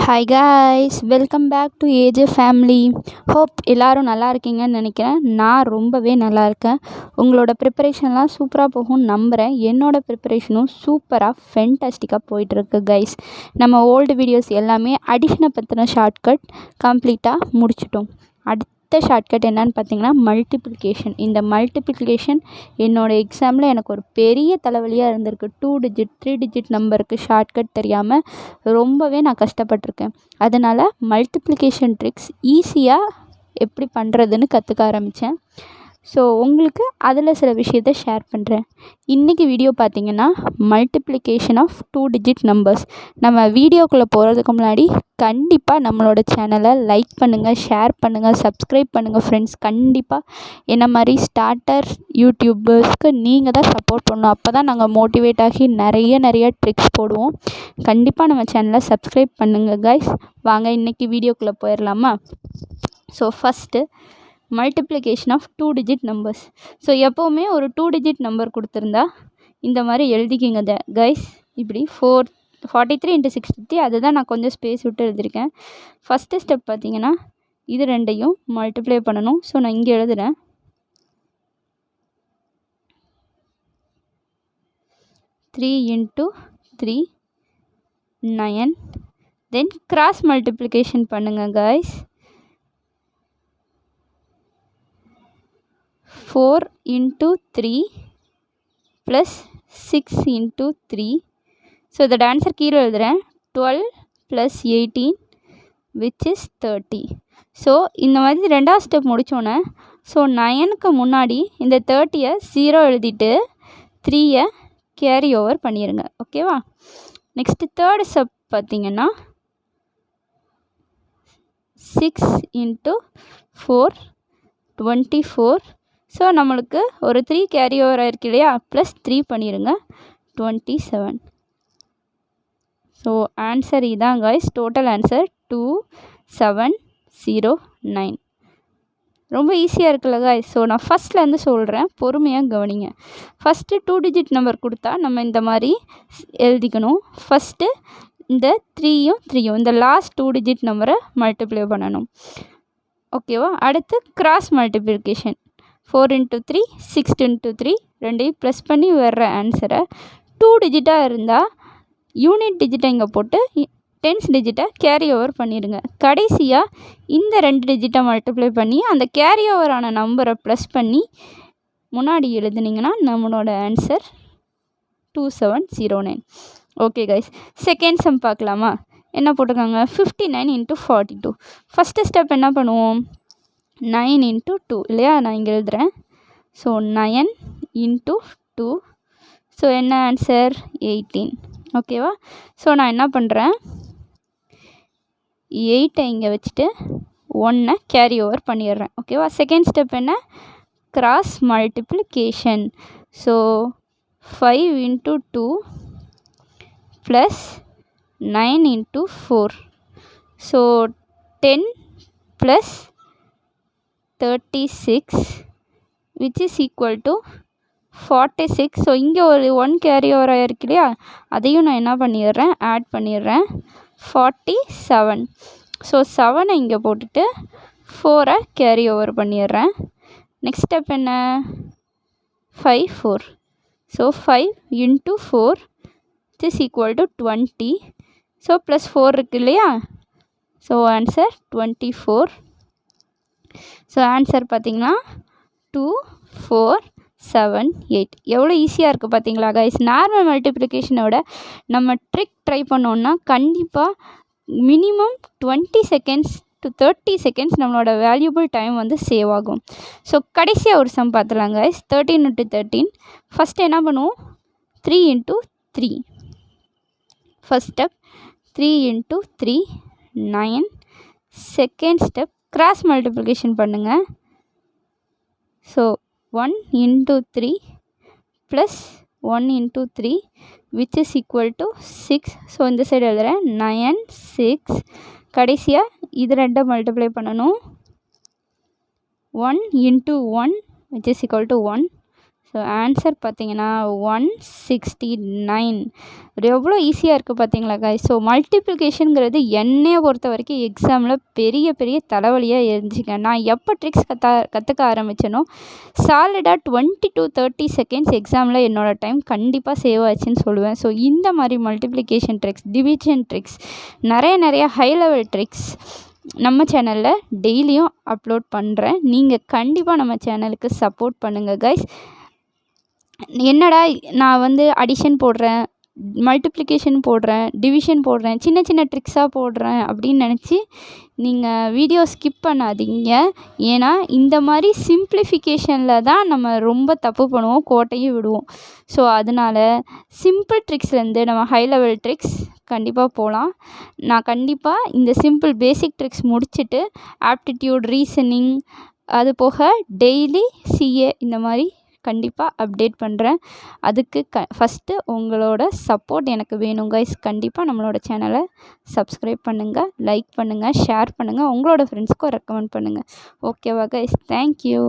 Hi guys, welcome back to AJ family. Hope எல்லோரும் நல்லா இருக்கீங்கன்னு நினைக்கிறேன். நான் ரொம்பவே நல்லா இருக்கேன். உங்களோட ப்ரிப்பரேஷன்லாம் சூப்பராக போகும்னு நம்புகிறேன். என்னோடய ப்ரிப்பரேஷனும் சூப்பராக ஃபென்டாஸ்டிக்காக போயிட்டுருக்கு கைஸ். நம்ம ஓல்டு வீடியோஸ் எல்லாமே அடிஷனை பற்றின ஷார்ட்கட் கம்ப்ளீட்டாக முடிச்சிட்டோம். அடுத்த ஷார்ட்கட் என்னன்னு பார்த்தீங்கன்னா மல்டிப்ளிகேஷன். இந்த மல்டிப்ளிகேஷன் என்னோடய எக்ஸாமில் எனக்கு ஒரு பெரிய தலைவலியாக இருந்திருக்கு. 2 டிஜிட் 3 டிஜிட் நம்பருக்கு ஷார்ட்கட் தெரியாமல் ரொம்பவே நான் கஷ்டப்பட்டிருக்கேன். அதனால் மல்டிப்ளிகேஷன் ட்ரிக்ஸ் ஈஸியாக எப்படி பண்ணுறதுன்னு கற்றுக்க ஆரம்பித்தேன். ஸோ உங்களுக்கு அதில் சில விஷயத்தை ஷேர் பண்ணுறேன். இன்றைக்கி வீடியோ பார்த்திங்கன்னா மல்டிப்ளிகேஷன் ஆஃப் 2 டிஜிட் நம்பர்ஸ். நம்ம வீடியோக்குள்ளே போகிறதுக்கு முன்னாடி கண்டிப்பாக நம்மளோட சேனலை லைக் பண்ணுங்கள், ஷேர் பண்ணுங்கள், சப்ஸ்கிரைப் பண்ணுங்கள் ஃப்ரெண்ட்ஸ். கண்டிப்பாக என்ன மாதிரி ஸ்டார்டர் யூடியூபர்ஸ்க்கு நீங்கள் தான் சப்போர்ட் பண்ணணும். அப்போ தான் நாங்கள் மோட்டிவேட் ஆகி நிறைய ட்ரிக்ஸ் போடுவோம். கண்டிப்பாக நம்ம சேனலை சப்ஸ்கிரைப் பண்ணுங்கள் கைஸ். வாங்க இன்றைக்கி வீடியோக்குள்ளே போயிடலாமா? So first multiplication of 2 digit numbers. So எப்போவுமே ஒரு 2 டிஜிட் நம்பர் கொடுத்துருந்தா இந்த மாதிரி எழுதிக்கிங்க கைஸ். இப்படி 43 × 63, அதுதான் நான் கொஞ்சம் ஸ்பேஸ் விட்டு எழுதியிருக்கேன். ஃபஸ்ட்டு ஸ்டெப் பார்த்தீங்கன்னா இது ரெண்டையும் மல்டிப்ளை பண்ணணும். ஸோ நான் இங்கே எழுதுகிறேன். 3 × 3 9. தென் கிராஸ் மல்டிப்ளிகேஷன் பண்ணுங்கள் கைஸ். 4 × 3 + 6 × 3. ஸோ இதோட ஆன்சர் கீழே எழுதுகிறேன். 12 + 18 which is 30. ஸோ இந்த மாதிரி ரெண்டாவது ஸ்டெப் முடித்தோன்னே ஸோ 9க்கு முன்னாடி இந்த 30யை 0 எழுதிட்டு 3யை கேரி ஓவர் பண்ணிடுங்க. ஓகேவா? நெக்ஸ்ட்டு தேர்டு ஸ்டெப் பார்த்திங்கன்னா 6 × 4 24. ஸோ நம்மளுக்கு ஒரு 3 கேரி ஓவர் ஆயிருக்கு இல்லையா? +3 பண்ணிடுங்க 27. ஸோ ஆன்சர் இதான் கைஸ். Total answer 2709. ரொம்ப ஈஸியாக இருக்குல்ல கைஸ்? ஸோ நான் ஃபஸ்ட்லேருந்து சொல்கிறேன், பொறுமையாக கவனிங்க. ஃபஸ்ட்டு 2 டிஜிட் நம்பர் கொடுத்தா நம்ம இந்த மாதிரி எழுதிக்கணும். ஃபஸ்ட்டு இந்த 3யும் 3யும் இந்த லாஸ்ட் 2 டிஜிட் நம்பரை மல்டிப்ளை பண்ணணும். ஓகேவா? அடுத்து கிராஸ் மல்டிப்ளிகேஷன் 4 × 3 6 × 3 ரெண்டையும் ப்ளஸ் பண்ணி வர்ற ஆன்சரை 2 டிஜிட்டாக இருந்தால் யூனிட் டிஜிட்டை இங்கே போட்டு 10th டிஜிட்டை கேரி ஓவர் பண்ணிடுங்க. கடைசியாக இந்த 2 டிஜிட்டை மல்டிப்ளை பண்ணி அந்த கேரி ஓவரான நம்பரை ப்ளஸ் பண்ணி முன்னாடி எழுதுனீங்கன்னா நம்மளோட answer 2709. Okay guys, second sum பார்க்கலாமா? என்ன போட்டிருக்காங்க? 59 × 42. ஃபஸ்ட்டு ஸ்டெப் என்ன பண்ணுவோம்? 9 × 2 இல்லையா? நான் இங்கே எழுதுகிறேன். ஸோ 9 × 2. ஸோ என்ன ஆன்சர்? 18. ஓகேவா? ஸோ நான் என்ன பண்ணுறேன், 8ஐ இங்கே வச்சுட்டு 1ஐ கேரி ஓவர் பண்ணிடுறேன். ஓகேவா? செகண்ட் ஸ்டெப் என்ன? Cross multiplication. So 5 × 2 + 9 × 4. So 10 + 36 which is equal to 46. So இங்கே ஒரு 1 கேரி ஓவர் ஆகிருக்கு இல்லையா? அதையும் நான் என்ன பண்ணிடுறேன், ஆட் பண்ணிடுறேன். 47. ஸோ 7ஐ இங்கே போட்டுட்டு 4ஐ கேரி ஓவர் பண்ணிடுறேன். நெக்ஸ்ட் ஸ்டெப் என்ன? 5 4. So 5 × 4 which is equal to 20. So +4 இருக்குது இல்லையா? So answer 24. ஸோ ஆன்சர் பார்த்திங்கன்னா 2478. எவ்வளோ ஈஸியாக இருக்குது பார்த்தீங்களா கைஸ்? நார்மல் மல்டிப்ளிகேஷனோட நம்ம ட்ரிக் ட்ரை பண்ணோன்னா கண்டிப்பாக மினிமம் 20 செகண்ட்ஸ் to 30 செகண்ட்ஸ் நம்மளோட வேல்யூபிள் டைம் வந்து சேவ் ஆகும். ஸோ கடைசியாக ஒரு சம் பார்த்துலாம் கைஸ். 13 × 13. ஃபஸ்ட்டு என்ன பண்ணுவோம்? 3 × 3. First step 3 × 3 9. Second step cross multiplication பண்ணுங்கள். So 1 × 3 + 1 × 3 which is equal to 6. So இந்த சைடு எழுதுகிறேன். 9 6. கடைசியாக இது ரெண்டை மல்டிப்ளை பண்ணணும். 1 × 1 which is equal to 1. So answer பார்த்தீங்கன்னா 169. எவ்வளோ ஈஸியாக இருக்குது பார்த்தீங்களா guys. ஸோ மல்டிப்ளிகேஷனுங்கிறது என்னையை பொறுத்த வரைக்கும் எக்ஸாமில் பெரிய பெரிய தலைவலியாக இருந்துச்சுங்க. நான் எப்போ ட்ரிக்ஸ் கற்றுக்க ஆரம்பித்தேனோ சாலிடாக 20 to 30 செகண்ட்ஸ் எக்ஸாமில் என்னோடய டைம் கண்டிப்பாக சேவ் ஆச்சுன்னு சொல்லுவேன். ஸோ இந்த மாதிரி மல்டிப்ளிகேஷன் ட்ரிக்ஸ், டிவிஷன் ட்ரிக்ஸ், நிறைய ஹை லெவல் ட்ரிக்ஸ் நம்ம சேனலில் டெய்லியும் அப்லோட் பண்ணுறேன். நீங்கள் கண்டிப்பாக நம்ம சேனலுக்கு சப்போர்ட் பண்ணுங்கள் கைஸ். என்னடா நான் வந்து அடிஷன் போடுறேன், மல்டிப்ளிகேஷன் போடுறேன், டிவிஷன் போடுறேன், சின்ன சின்ன ட்ரிக்ஸாக போடுறேன் அப்படின்னு நினச்சி நீங்கள் வீடியோ ஸ்கிப் பண்ணாதீங்க. ஏன்னா இந்த மாதிரி சிம்பிளிஃபிகேஷனில் தான் நம்ம ரொம்ப தப்பு பண்ணுவோம், கோட்டையும் விடுவோம். ஸோ அதனால் சிம்பிள் ட்ரிக்ஸ்லேருந்து நம்ம ஹை லெவல் ட்ரிக்ஸ் கண்டிப்பாக போகலாம். நான் கண்டிப்பாக இந்த சிம்பிள் பேசிக் ட்ரிக்ஸ் முடிச்சுட்டு ஆப்டிடியூட், ரீசனிங், அது போக டெய்லி சிஏ இந்த மாதிரி கண்டிப்பாக அப்டேட் பண்ணுறேன். அதுக்கு ஃபஸ்ட்டு உங்களோட சப்போர்ட் எனக்கு வேணும் கைஸ். கண்டிப்பாக நம்மளோட சேனலை சப்ஸ்கிரைப் பண்ணுங்கள், லைக் பண்ணுங்கள், ஷேர் பண்ணுங்கள், உங்களோட ஃப்ரெண்ட்ஸ்க்கும் ரெக்கமெண்ட் பண்ணுங்கள். ஓகேவா கைஸ்? தேங்க்யூ.